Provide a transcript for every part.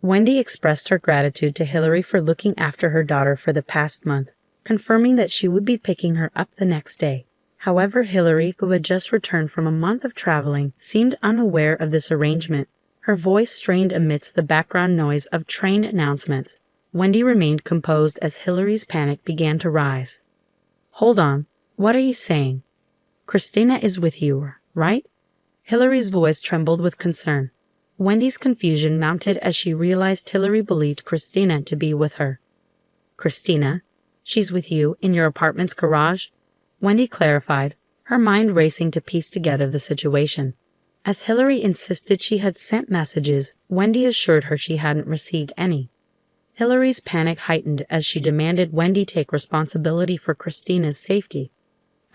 Wendy expressed her gratitude to Hillary for looking after her daughter for the past month, confirming that she would be picking her up the next day. However, Hillary, who had just returned from a month of traveling, seemed unaware of this arrangement. Her voice strained amidst the background noise of train announcements. Wendy remained composed as Hillary's panic began to rise. "Hold on. What are you saying? Christina is with you, right?" Hillary's voice trembled with concern. Wendy's confusion mounted as she realized Hillary believed Christina to be with her. "Christina? She's with you in your apartment's garage?" Wendy clarified, her mind racing to piece together the situation. As Hillary insisted she had sent messages, Wendy assured her she hadn't received any. Hillary's panic heightened as she demanded Wendy take responsibility for Christina's safety.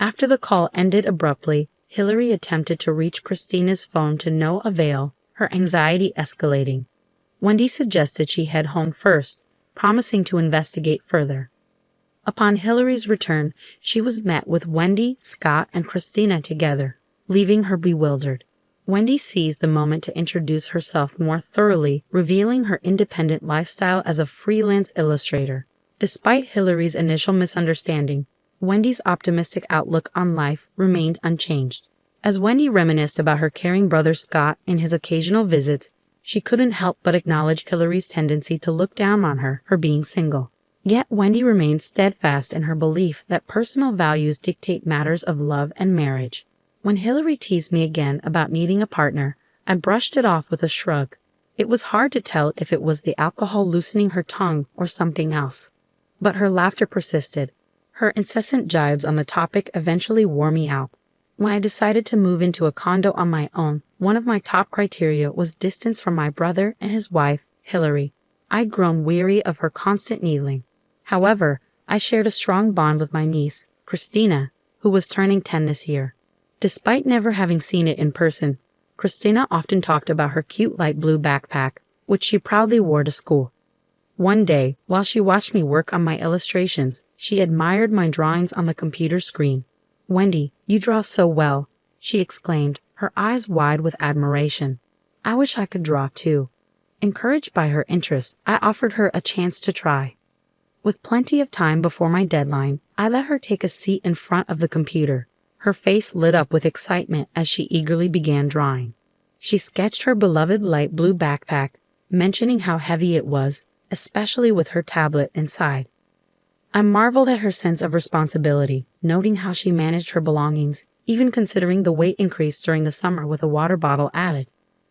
After the call ended abruptly, Hillary attempted to reach Christina's phone to no avail, her anxiety escalating. Wendy suggested she head home first, promising to investigate further. Upon Hillary's return, she was met with Wendy, Scott, and Christina together, leaving her bewildered. Wendy seized the moment to introduce herself more thoroughly, revealing her independent lifestyle as a freelance illustrator. Despite Hillary's initial misunderstanding, Wendy's optimistic outlook on life remained unchanged. As Wendy reminisced about her caring brother Scott and his occasional visits, she couldn't help but acknowledge Hillary's tendency to look down on her for being single. Yet Wendy remained steadfast in her belief that personal values dictate matters of love and marriage. When Hillary teased me again about needing a partner, I brushed it off with a shrug. It was hard to tell if it was the alcohol loosening her tongue or something else. But her laughter persisted. Her incessant jibes on the topic eventually wore me out. When I decided to move into a condo on my own, one of my top criteria was distance from my brother and his wife, Hillary. I'd grown weary of her constant needling. However, I shared a strong bond with my niece, Christina, who was turning 10 this year. Despite never having seen it in person, Christina often talked about her cute light blue backpack, which she proudly wore to school. One day, while she watched me work on my illustrations, she admired my drawings on the computer screen. "Wendy, you draw so well," she exclaimed, her eyes wide with admiration. I wish I could draw too. Encouraged by her interest, I offered her a chance to try. With plenty of time before my deadline, I let her take a seat in front of the computer. Her face lit up with excitement as she eagerly began drawing. She sketched her beloved light blue backpack, mentioning how heavy it was, especially with her tablet inside. I marveled at her sense of responsibility, noting how she managed her belongings, even considering the weight increase during the summer with a water bottle added.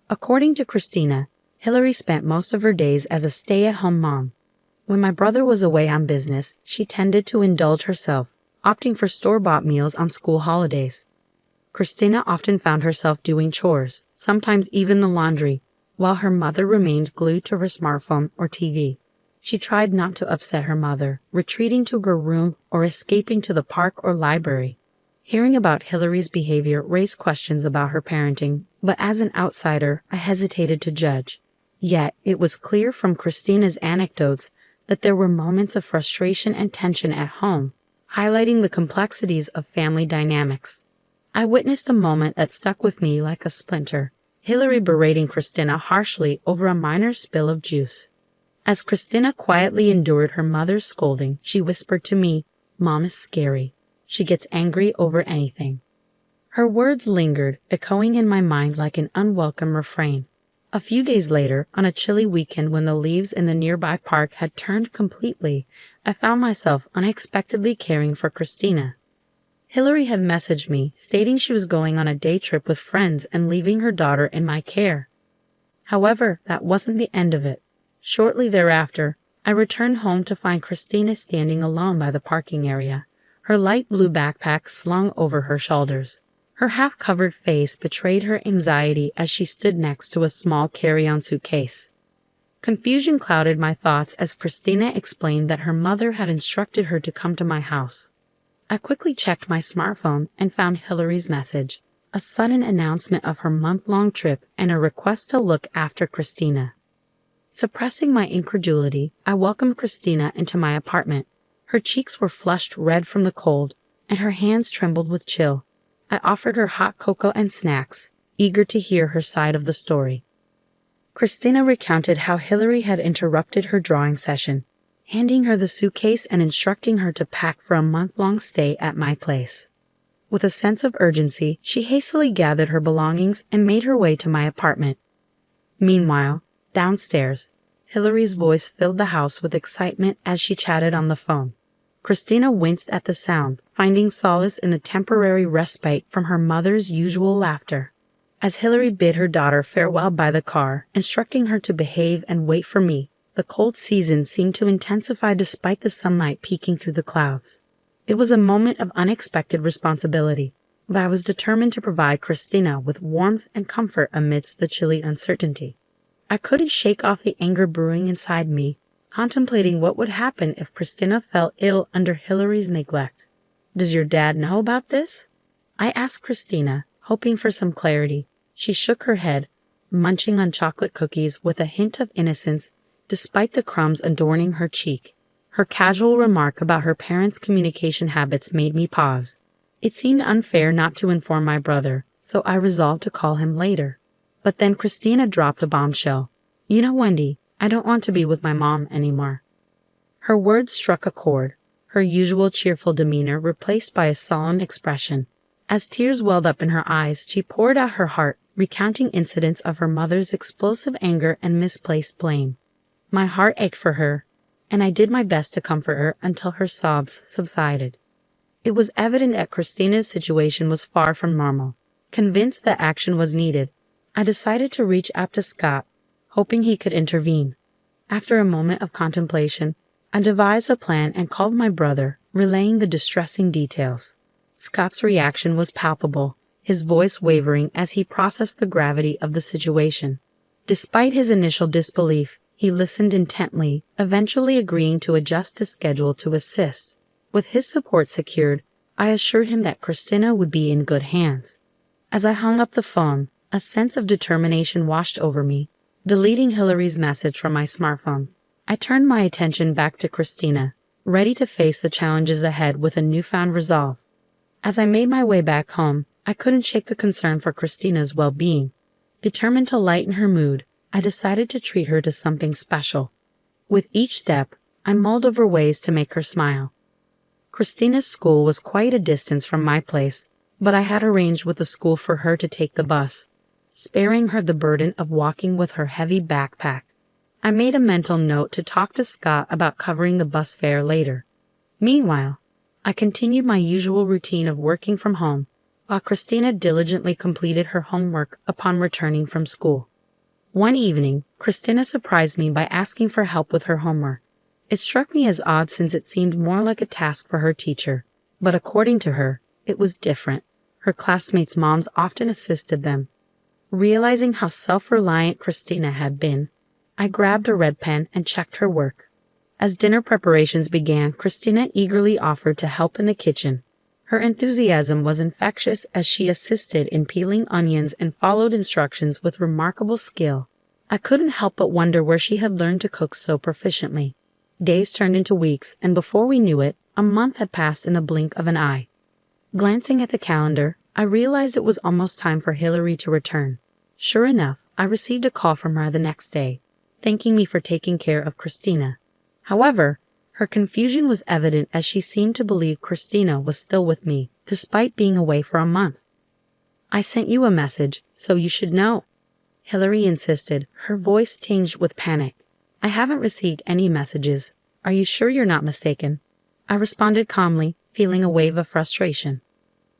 According to Christina, Hillary spent most of her days as a stay-at-home mom. When my brother was away on business, she tended to indulge herself, opting for store-bought meals on school holidays. Christina often found herself doing chores, sometimes even the laundry, while her mother remained glued to her smartphone or TV. She tried not to upset her mother, retreating to her room or escaping to the park or library. Hearing about Hillary's behavior raised questions about her parenting, but as an outsider, I hesitated to judge. Yet, it was clear from Christina's anecdotes that there were moments of frustration and tension at home, highlighting the complexities of family dynamics. I witnessed a moment that stuck with me like a splinter, Hillary berating Christina harshly over a minor spill of juice. As Christina quietly endured her mother's scolding, she whispered to me, "Mom is scary. She gets angry over anything." Her words lingered, echoing in my mind like an unwelcome refrain. A few days later, on a chilly weekend when the leaves in the nearby park had turned completely, I found myself unexpectedly caring for Christina. Hillary had messaged me, stating she was going on a day trip with friends and leaving her daughter in my care. However, that wasn't the end of it. Shortly thereafter, I returned home to find Christina standing alone by the parking area, her light blue backpack slung over her shoulders. Her half-covered face betrayed her anxiety as she stood next to a small carry-on suitcase. Confusion clouded my thoughts as Christina explained that her mother had instructed her to come to my house. I quickly checked my smartphone and found Hillary's message, a sudden announcement of her month-long trip and a request to look after Christina. Suppressing my incredulity, I welcomed Christina into my apartment. Her cheeks were flushed red from the cold, and her hands trembled with chill. I offered her hot cocoa and snacks, eager to hear her side of the story. Christina recounted how Hillary had interrupted her drawing session, handing her the suitcase and instructing her to pack for a month-long stay at my place. With a sense of urgency, she hastily gathered her belongings and made her way to my apartment. Meanwhile, downstairs, Hillary's voice filled the house with excitement as she chatted on the phone. Christina winced at the sound, finding solace in the temporary respite from her mother's usual laughter. As Hillary bid her daughter farewell by the car, instructing her to behave and wait for me, the cold season seemed to intensify despite the sunlight peeking through the clouds. It was a moment of unexpected responsibility, but I was determined to provide Christina with warmth and comfort amidst the chilly uncertainty. I couldn't shake off the anger brewing inside me, contemplating what would happen if Christina fell ill under Hillary's neglect. "Does your dad know about this?" I asked Christina, hoping for some clarity. She shook her head, munching on chocolate cookies with a hint of innocence despite the crumbs adorning her cheek. Her casual remark about her parents' communication habits made me pause. It seemed unfair not to inform my brother, so I resolved to call him later. But then Christina dropped a bombshell. "You know, Wendy, I don't want to be with my mom anymore." Her words struck a chord, her usual cheerful demeanor replaced by a solemn expression. As tears welled up in her eyes, she poured out her heart, recounting incidents of her mother's explosive anger and misplaced blame. My heart ached for her, and I did my best to comfort her until her sobs subsided. It was evident that Christina's situation was far from normal. Convinced that action was needed, I decided to reach out to Scott, hoping he could intervene. After a moment of contemplation, I devised a plan and called my brother, relaying the distressing details. Scott's reaction was palpable, his voice wavering as he processed the gravity of the situation. Despite his initial disbelief, he listened intently, eventually agreeing to adjust his schedule to assist. With his support secured, I assured him that Christina would be in good hands. As I hung up the phone, a sense of determination washed over me. Deleting Hillary's message from my smartphone, I turned my attention back to Christina, ready to face the challenges ahead with a newfound resolve. As I made my way back home, I couldn't shake the concern for Christina's well-being. Determined to lighten her mood, I decided to treat her to something special. With each step, I mulled over ways to make her smile. Christina's school was quite a distance from my place, but I had arranged with the school for her to take the bus, sparing her the burden of walking with her heavy backpack. I made a mental note to talk to Scott about covering the bus fare later. Meanwhile, I continued my usual routine of working from home, while Christina diligently completed her homework upon returning from school. One evening, Christina surprised me by asking for help with her homework. It struck me as odd since it seemed more like a task for her teacher, but according to her, it was different. Her classmates' moms often assisted them. Realizing how self-reliant Christina had been, I grabbed a red pen and checked her work. As dinner preparations began, Christina eagerly offered to help in the kitchen. Her enthusiasm was infectious as she assisted in peeling onions and followed instructions with remarkable skill. I couldn't help but wonder where she had learned to cook so proficiently. Days turned into weeks, and before we knew it, a month had passed in a blink of an eye. Glancing at the calendar, I realized it was almost time for Hillary to return. Sure enough, I received a call from her the next day, thanking me for taking care of Christina. However, her confusion was evident as she seemed to believe Christina was still with me, despite being away for a month. "I sent you a message, so you should know," Hillary insisted, her voice tinged with panic. "I haven't received any messages. Are you sure you're not mistaken?" I responded calmly, feeling a wave of frustration.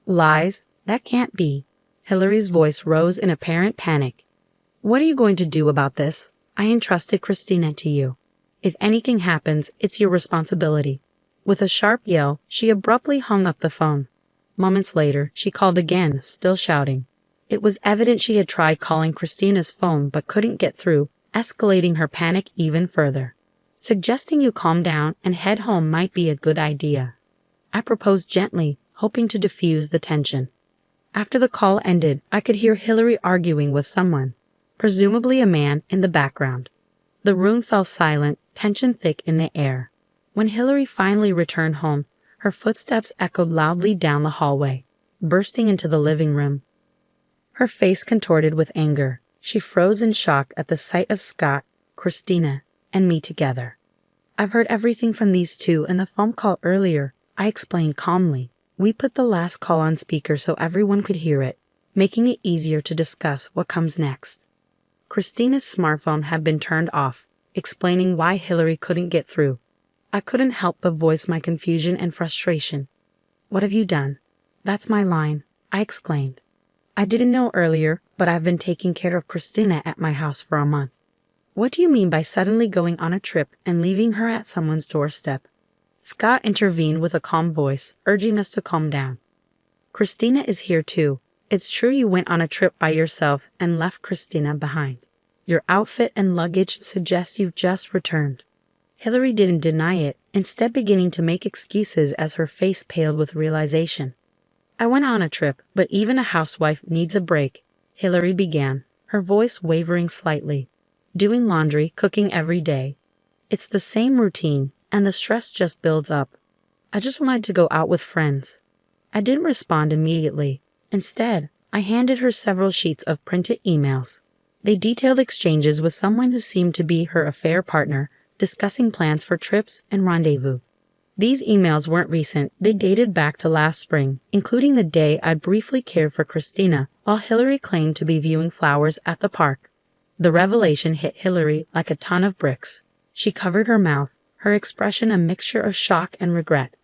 "Lies? That can't be." Hillary's voice rose in apparent panic. "What are you going to do about this? I entrusted Christina to you. If anything happens, it's your responsibility." With a sharp yell, she abruptly hung up the phone. Moments later, she called again, still shouting. It was evident she had tried calling Christina's phone but couldn't get through, escalating her panic even further. "Suggesting you calm down and head home might be a good idea," I proposed gently, hoping to diffuse the tension. After the call ended, I could hear Hillary arguing with someone, presumably a man, in the background. The room fell silent, tension thick in the air. When Hillary finally returned home, her footsteps echoed loudly down the hallway, bursting into the living room. Her face contorted with anger, She froze in shock at the sight of Scott, Christina, and me together. "I've heard everything from these two in the phone call earlier," I explained calmly. We put the last call on speaker so everyone could hear it, making it easier to discuss what comes next. Christina's smartphone had been turned off, explaining why Hillary couldn't get through. I couldn't help but voice my confusion and frustration. "What have you done?" "That's my line," I exclaimed. "I didn't know earlier, but I've been taking care of Christina at my house for a month." "What do you mean by suddenly going on a trip and leaving her at someone's doorstep?" Scott intervened with a calm voice, urging us to calm down. "Christina is here too. It's true you went on a trip by yourself and left Christina behind. Your outfit and luggage suggest you've just returned." Hillary didn't deny it, instead beginning to make excuses as her face paled with realization. "I went on a trip, but even a housewife needs a break," Hillary began, her voice wavering slightly. "Doing laundry, cooking every day. It's the same routine, and the stress just builds up. I just wanted to go out with friends." I didn't respond immediately. Instead, I handed her several sheets of printed emails. They detailed exchanges with someone who seemed to be her affair partner, discussing plans for trips and rendezvous. These emails weren't recent, they dated back to last spring, including the day I'd briefly cared for Christina while Hillary claimed to be viewing flowers at the park. The revelation hit Hillary like a ton of bricks. She covered her mouth, her expression a mixture of shock and regret.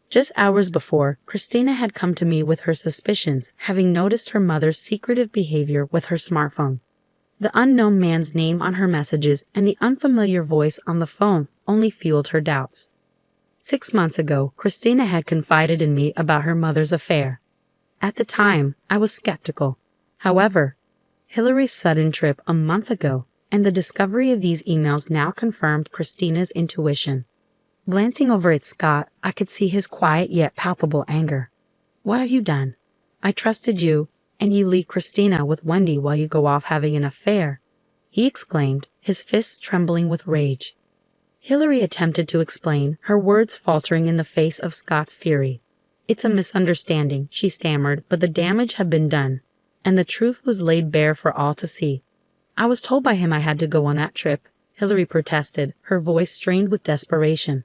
Just hours before, Christina had come to me with her suspicions, having noticed her mother's secretive behavior with her smartphone. The unknown man's name on her messages and the unfamiliar voice on the phone only fueled her doubts. 6 months ago, Christina had confided in me about her mother's affair. At the time, I was skeptical. However, Hillary's sudden trip a month ago and the discovery of these emails now confirmed Christina's intuition. Glancing over at Scott, I could see his quiet yet palpable anger. "What have you done? I trusted you, and you leave Christina with Wendy while you go off having an affair," he exclaimed, his fists trembling with rage. Hillary attempted to explain, her words faltering in the face of Scott's fury. "It's a misunderstanding," she stammered, but the damage had been done, and the truth was laid bare for all to see. "I was told by him I had to go on that trip," Hillary protested, her voice strained with desperation.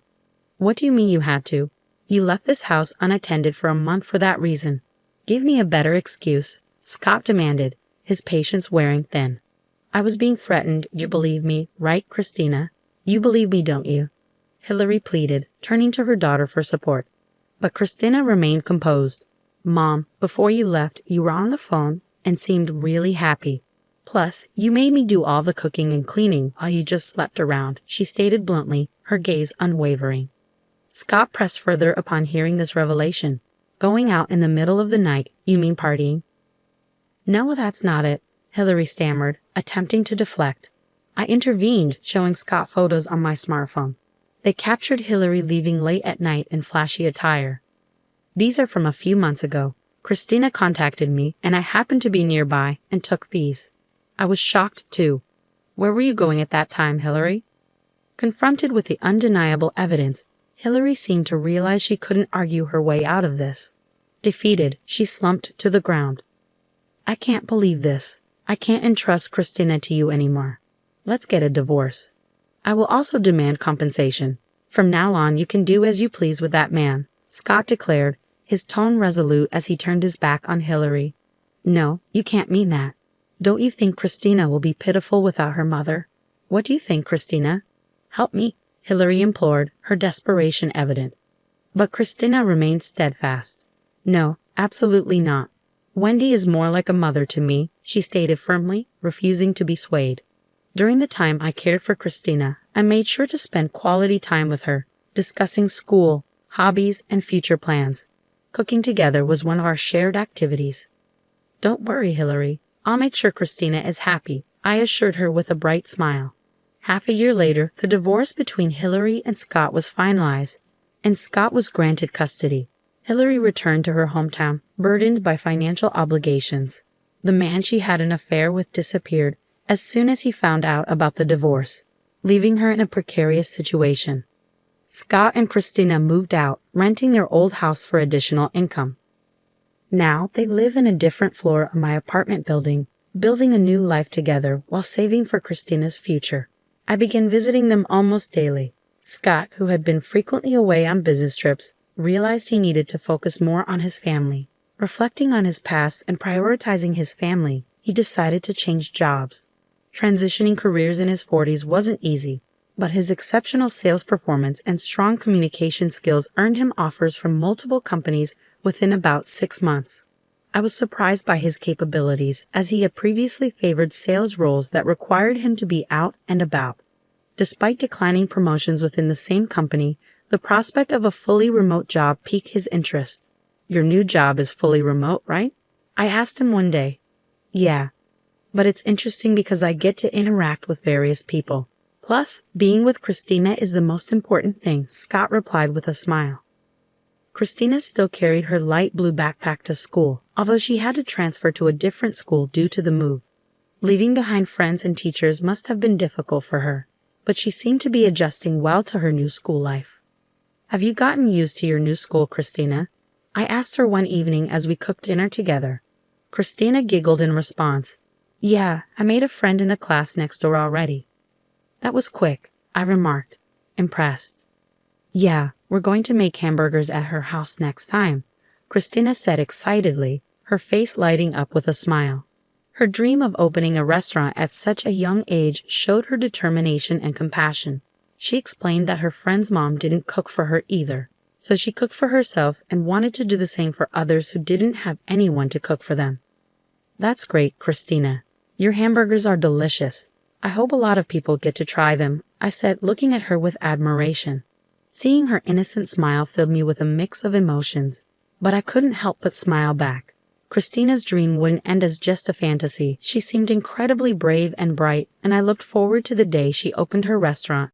"What do you mean you had to? You left this house unattended for a month for that reason. Give me a better excuse," Scott demanded, his patience wearing thin. "I was being threatened, you believe me, right, Christina? You believe me, don't you?" Hillary pleaded, turning to her daughter for support. But Christina remained composed. "Mom, before you left, you were on the phone and seemed really happy. Plus, you made me do all the cooking and cleaning while you just slept around," she stated bluntly, her gaze unwavering. Scott pressed further upon hearing this revelation. "Going out in the middle of the night, you mean partying?" "No, that's not it," Hillary stammered, attempting to deflect. I intervened, showing Scott photos on my smartphone. They captured Hillary leaving late at night in flashy attire. "These are from a few months ago. Christina contacted me, and I happened to be nearby and took these." I was shocked, too. "Where were you going at that time, Hillary?" Confronted with the undeniable evidence, Hillary seemed to realize she couldn't argue her way out of this. Defeated, she slumped to the ground. "I can't believe this. I can't entrust Christina to you anymore. Let's get a divorce. I will also demand compensation. From now on, you can do as you please with that man," Scott declared, his tone resolute as he turned his back on Hillary. "No, you can't mean that. Don't you think Christina will be pitiful without her mother? What do you think, Christina? Help me," Hillary implored, her desperation evident. But Christina remained steadfast. "No, absolutely not. Wendy is more like a mother to me," she stated firmly, refusing to be swayed. "During the time I cared for Christina, I made sure to spend quality time with her, discussing school, hobbies, and future plans. Cooking together was one of our shared activities." "Don't worry, Hillary. I'll make sure Christina is happy," I assured her with a bright smile. Half a year later, the divorce between Hillary and Scott was finalized, and Scott was granted custody. Hillary returned to her hometown, burdened by financial obligations. The man she had an affair with disappeared as soon as he found out about the divorce, leaving her in a precarious situation. Scott and Christina moved out, renting their old house for additional income. Now they live in a different floor of my apartment building, building a new life together while saving for Christina's future. I began visiting them almost daily. Scott, who had been frequently away on business trips, realized he needed to focus more on his family. Reflecting on his past and prioritizing his family, he decided to change jobs. Transitioning careers in his 40s wasn't easy, but his exceptional sales performance and strong communication skills earned him offers from multiple companies within about 6 months. I was surprised by his capabilities, as he had previously favored sales roles that required him to be out and about. Despite declining promotions within the same company, the prospect of a fully remote job piqued his interest. "Your new job is fully remote, right?" I asked him one day. "Yeah, but it's interesting because I get to interact with various people. Plus, being with Christina is the most important thing," Scott replied with a smile. Christina still carried her light blue backpack to school, although she had to transfer to a different school due to the move. Leaving behind friends and teachers must have been difficult for her, but she seemed to be adjusting well to her new school life. "Have you gotten used to your new school, Christina?" I asked her one evening as we cooked dinner together. Christina giggled in response. "Yeah, I made a friend in a class next door already." "That was quick," I remarked, impressed. "Yeah, we're going to make hamburgers at her house next time," Christina said excitedly, her face lighting up with a smile. Her dream of opening a restaurant at such a young age showed her determination and compassion. She explained that her friend's mom didn't cook for her either, so she cooked for herself and wanted to do the same for others who didn't have anyone to cook for them. "That's great, Christina. Your hamburgers are delicious. I hope a lot of people get to try them," I said, looking at her with admiration. Seeing her innocent smile filled me with a mix of emotions, but I couldn't help but smile back. Christina's dream wouldn't end as just a fantasy. She seemed incredibly brave and bright, and I looked forward to the day she opened her restaurant